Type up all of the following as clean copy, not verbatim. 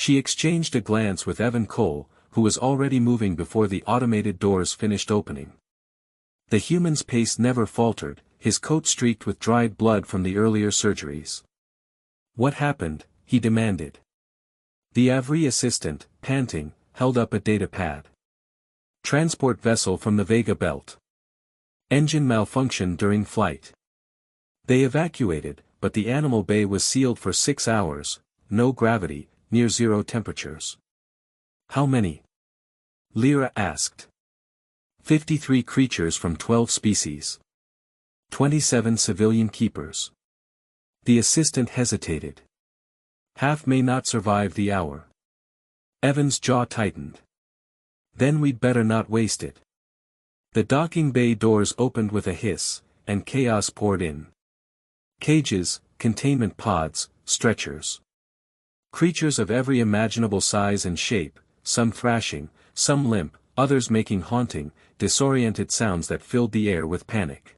She exchanged a glance with Evan Cole, who was already moving before the automated doors finished opening. The human's pace never faltered, his coat streaked with dried blood from the earlier surgeries. "What happened?" he demanded. The AVRI assistant, panting, held up a data pad. "Transport vessel from the Vega belt. Engine malfunction during flight. They evacuated, but the animal bay was sealed for 6 hours, no gravity, near zero temperatures." "How many?" Lyra asked. 53 creatures from 12 species. 27 civilian keepers." The assistant hesitated. "Half may not survive the hour." Evan's jaw tightened. "Then we'd better not waste it." The docking bay doors opened with a hiss, and chaos poured in. Cages, containment pods, stretchers. Creatures of every imaginable size and shape, some thrashing, some limp, others making haunting, disoriented sounds that filled the air with panic.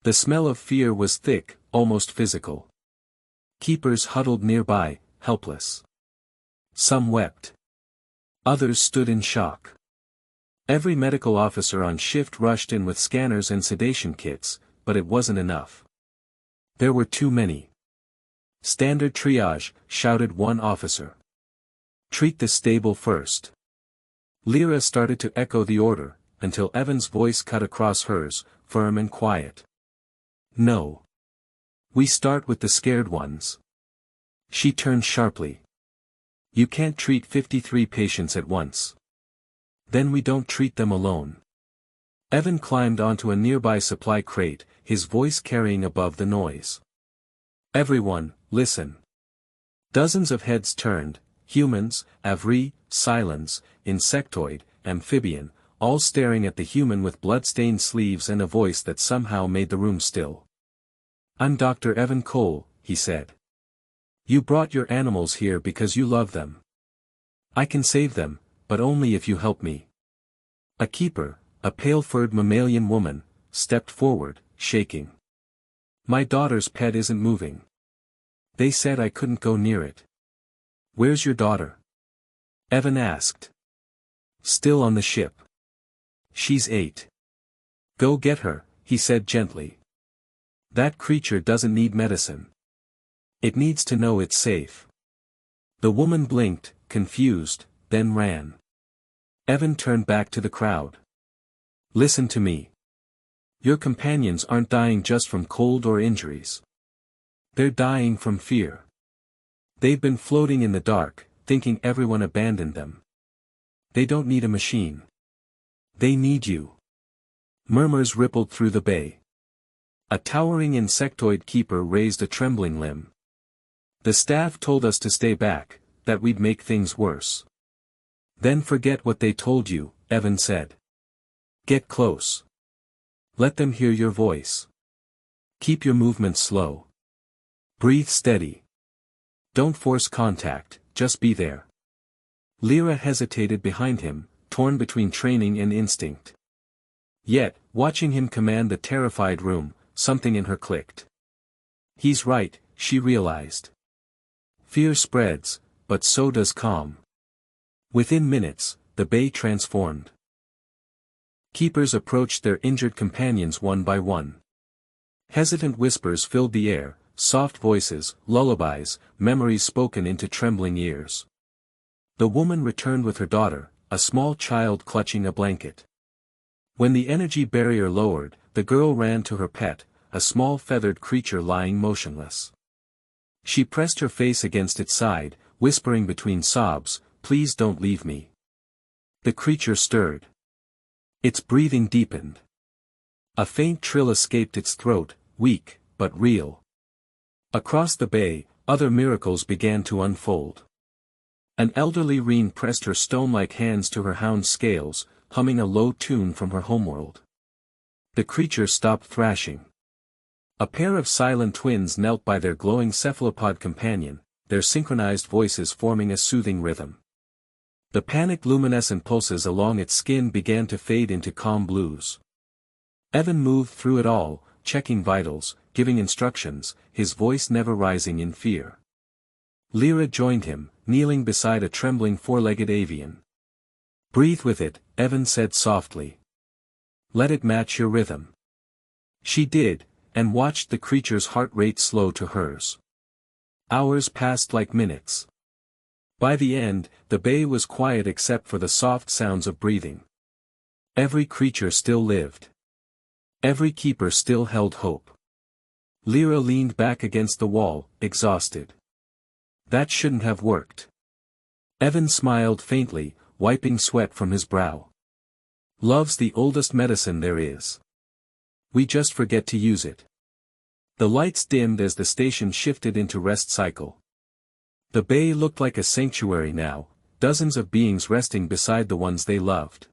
The smell of fear was thick, almost physical. Keepers huddled nearby, helpless. Some wept. Others stood in shock. Every medical officer on shift rushed in with scanners and sedation kits, but it wasn't enough. There were too many. "Standard triage," shouted one officer. "Treat the stable first." Lyra started to echo the order, until Evan's voice cut across hers, firm and quiet. "No. We start with the scared ones." She turned sharply. "You can't treat 53 patients at once. Then we don't treat them alone." Evan climbed onto a nearby supply crate, his voice carrying above the noise. "Everyone, listen." Dozens of heads turned, humans, AVRI, Silence, insectoid, amphibian, all staring at the human with blood-stained sleeves and a voice that somehow made the room still. "I'm Dr. Evan Cole," he said. "You brought your animals here because you love them. I can save them, but only if you help me." A keeper, a pale-furred mammalian woman, stepped forward, shaking. "My daughter's pet isn't moving. They said I couldn't go near it." "Where's your daughter?" Evan asked. "Still on the ship. She's 8. Go get her," he said gently. "That creature doesn't need medicine. It needs to know it's safe." The woman blinked, confused, then ran. Evan turned back to the crowd. "Listen to me. Your companions aren't dying just from cold or injuries. They're dying from fear. They've been floating in the dark, thinking everyone abandoned them. They don't need a machine. They need you." Murmurs rippled through the bay. A towering insectoid keeper raised a trembling limb. "The staff told us to stay back, that we'd make things worse." "Then forget what they told you," Evan said. "Get close. Let them hear your voice. Keep your movements slow. Breathe steady. Don't force contact, just be there." Lyra hesitated behind him, torn between training and instinct. Yet, watching him command the terrified room, something in her clicked. He's right, she realized. Fear spreads, but so does calm. Within minutes, the bay transformed. Keepers approached their injured companions one by one. Hesitant whispers filled the air, soft voices, lullabies, memories spoken into trembling ears. The woman returned with her daughter, a small child clutching a blanket. When the energy barrier lowered, the girl ran to her pet, a small feathered creature lying motionless. She pressed her face against its side, whispering between sobs, "Please don't leave me." The creature stirred. Its breathing deepened. A faint trill escaped its throat, weak, but real. Across the bay, other miracles began to unfold. An elderly Reen pressed her stone-like hands to her hound's scales, humming a low tune from her homeworld. The creature stopped thrashing. A pair of silent twins knelt by their glowing cephalopod companion, their synchronized voices forming a soothing rhythm. The panicked luminescent pulses along its skin began to fade into calm blues. Evan moved through it all, checking vitals, giving instructions, his voice never rising in fear. Lyra joined him, kneeling beside a trembling four-legged avian. "Breathe with it," Evan said softly. "Let it match your rhythm." She did, and watched the creature's heart rate slow to hers. Hours passed like minutes. By the end, the bay was quiet except for the soft sounds of breathing. Every creature still lived. Every keeper still held hope. Lyra leaned back against the wall, exhausted. That shouldn't have worked. Evan smiled faintly, wiping sweat from his brow. "Love's the oldest medicine there is. We just forget to use it." The lights dimmed as the station shifted into rest cycle. The bay looked like a sanctuary now, dozens of beings resting beside the ones they loved.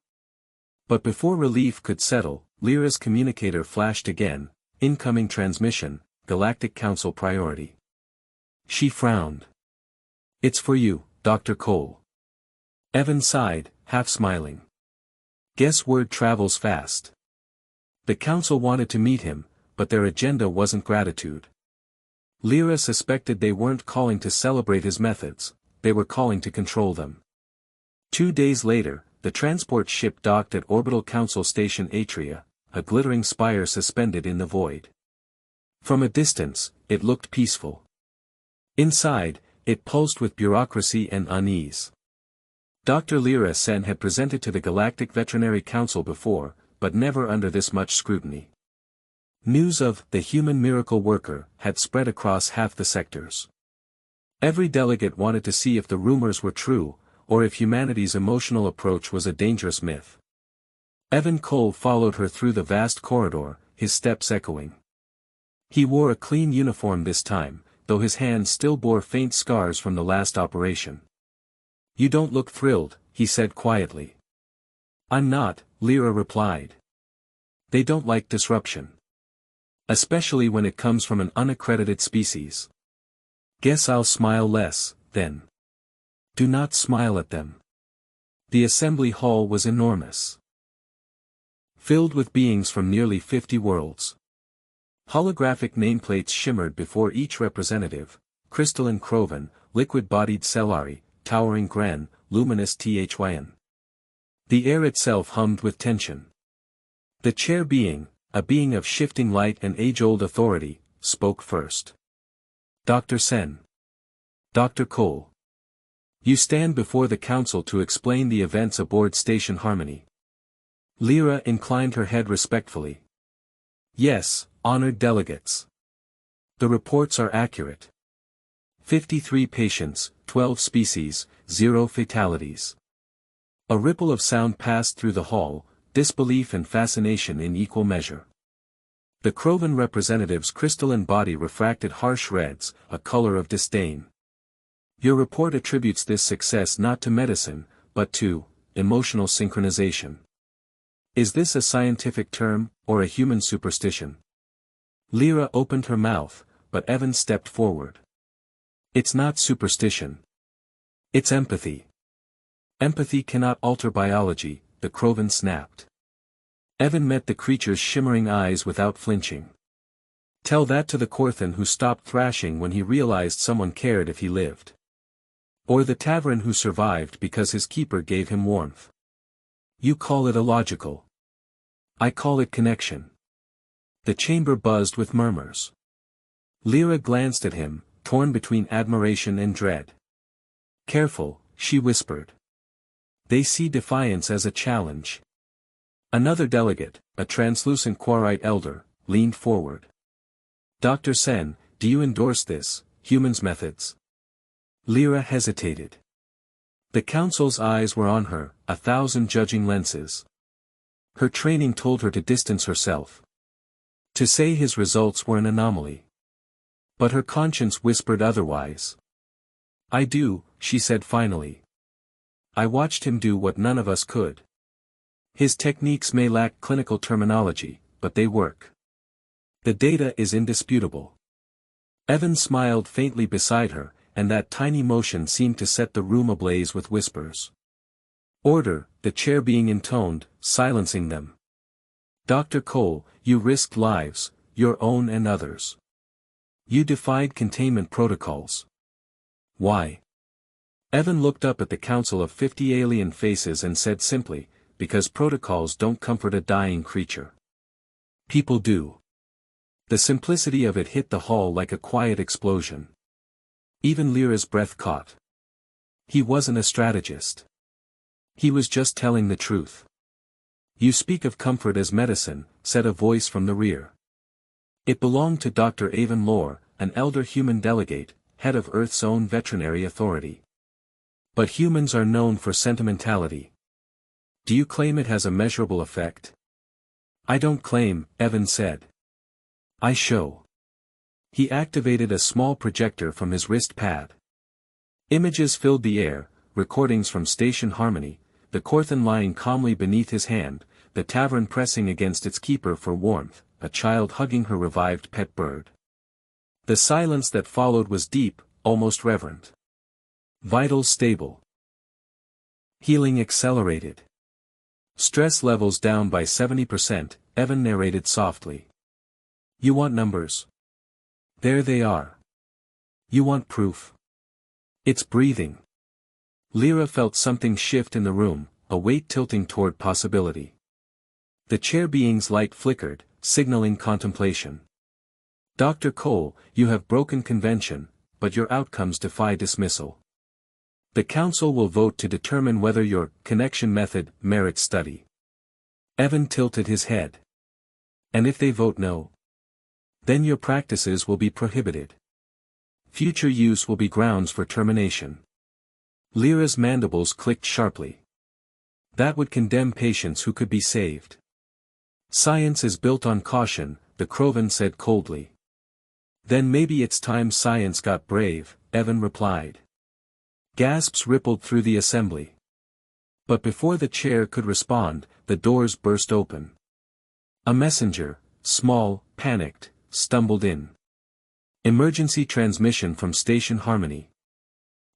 But before relief could settle, Lyra's communicator flashed again, "Incoming transmission, Galactic Council priority." She frowned. "It's for you, Dr. Cole." Evan sighed, half smiling. "Guess word travels fast." The council wanted to meet him, but their agenda wasn't gratitude. Lyra suspected they weren't calling to celebrate his methods, they were calling to control them. 2 days later, the transport ship docked at Orbital Council Station Atria, a glittering spire suspended in the void. From a distance, it looked peaceful. Inside, it pulsed with bureaucracy and unease. Dr. Lyra Sen had presented to the Galactic Veterinary Council before, but never under this much scrutiny. News of the human miracle worker had spread across half the sectors. Every delegate wanted to see if the rumors were true, or if humanity's emotional approach was a dangerous myth. Evan Cole followed her through the vast corridor, his steps echoing. He wore a clean uniform this time, though his hands still bore faint scars from the last operation. "You don't look thrilled," he said quietly. "I'm not," Lyra replied. "They don't like disruption. Especially when it comes from an unaccredited species. Guess I'll smile less, then." "Do not smile at them." The assembly hall was enormous. Filled with beings from nearly 50 worlds. Holographic nameplates shimmered before each representative: crystalline Krovan, liquid-bodied Cellari, towering Gren, luminous Thyn. The air itself hummed with tension. The chair being, a being of shifting light and age-old authority, spoke first. "Dr. Sen. Dr. Cole. You stand before the council to explain the events aboard Station Harmony." Lyra inclined her head respectfully. "Yes, honored delegates. The reports are accurate. 53 patients, 12 species, 0 fatalities." A ripple of sound passed through the hall, disbelief and fascination in equal measure. The Krovan representative's crystalline body refracted harsh reds, a color of disdain. "Your report attributes this success not to medicine, but to emotional synchronization. Is this a scientific term, or a human superstition?" Lyra opened her mouth, but Evan stepped forward. "It's not superstition. It's empathy." "Empathy cannot alter biology," the Krovan snapped. Evan met the creature's shimmering eyes without flinching. "Tell that to the Korthan who stopped thrashing when he realized someone cared if he lived. Or the Tavern who survived because his keeper gave him warmth. You call it illogical. I call it connection." The chamber buzzed with murmurs. Lyra glanced at him, torn between admiration and dread. "Careful," she whispered. "They see defiance as a challenge." Another delegate, a translucent Quarite elder, leaned forward. "Dr. Sen, do you endorse this, humans' methods?" Lyra hesitated. The council's eyes were on her, 1,000 judging lenses. Her training told her to distance herself. To say his results were an anomaly. But her conscience whispered otherwise. "I do," she said finally. "I watched him do what none of us could. His techniques may lack clinical terminology, but they work. The data is indisputable." Evan smiled faintly beside her, and that tiny motion seemed to set the room ablaze with whispers. "Order," the chair being intoned, silencing them. "Dr. Cole, you risked lives, your own and others. You defied containment protocols. Why?" Evan looked up at the council of 50 alien faces and said simply, because protocols don't comfort a dying creature. People do. The simplicity of it hit the hall like a quiet explosion. Even Lyra's breath caught. He wasn't a strategist. He was just telling the truth. You speak of comfort as medicine, said a voice from the rear. It belonged to Dr. Avon Lore, an elder human delegate, head of Earth's own veterinary authority. But humans are known for sentimentality. Do you claim it has a measurable effect? I don't claim, Evan said. I show. He activated a small projector from his wrist pad. Images filled the air, recordings from Station Harmony, the Corthan lying calmly beneath his hand, the tavern pressing against its keeper for warmth, a child hugging her revived pet bird. The silence that followed was deep, almost reverent. Vitals stable. Healing accelerated. Stress levels down by 70%, Evan narrated softly. You want numbers? There they are. You want proof? It's breathing. Lyra felt something shift in the room, a weight tilting toward possibility. The chair being's light flickered, signaling contemplation. Dr. Cole, you have broken convention, but your outcomes defy dismissal. The council will vote to determine whether your connection method merits study. Evan tilted his head. And if they vote no? Then your practices will be prohibited. Future use will be grounds for termination. Lyra's mandibles clicked sharply. That would condemn patients who could be saved. Science is built on caution, the Crovan said coldly. Then maybe it's time science got brave, Evan replied. Gasps rippled through the assembly. But before the chair could respond, the doors burst open. A messenger, small, panicked, stumbled in. Emergency transmission from Station Harmony.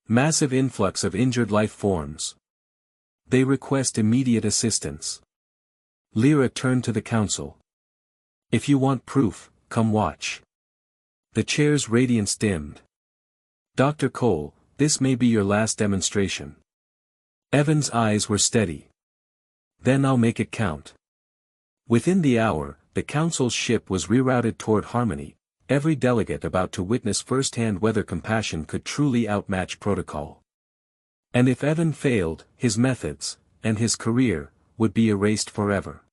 Massive influx of injured life forms. They request immediate assistance. Lyra turned to the council. If you want proof, come watch. The chair's radiance dimmed. Dr. Cole, this may be your last demonstration. Evan's eyes were steady. Then I'll make it count. Within the hour, the council's ship was rerouted toward Harmony, every delegate about to witness firsthand whether compassion could truly outmatch protocol. And if Evan failed, his methods, and his career, would be erased forever.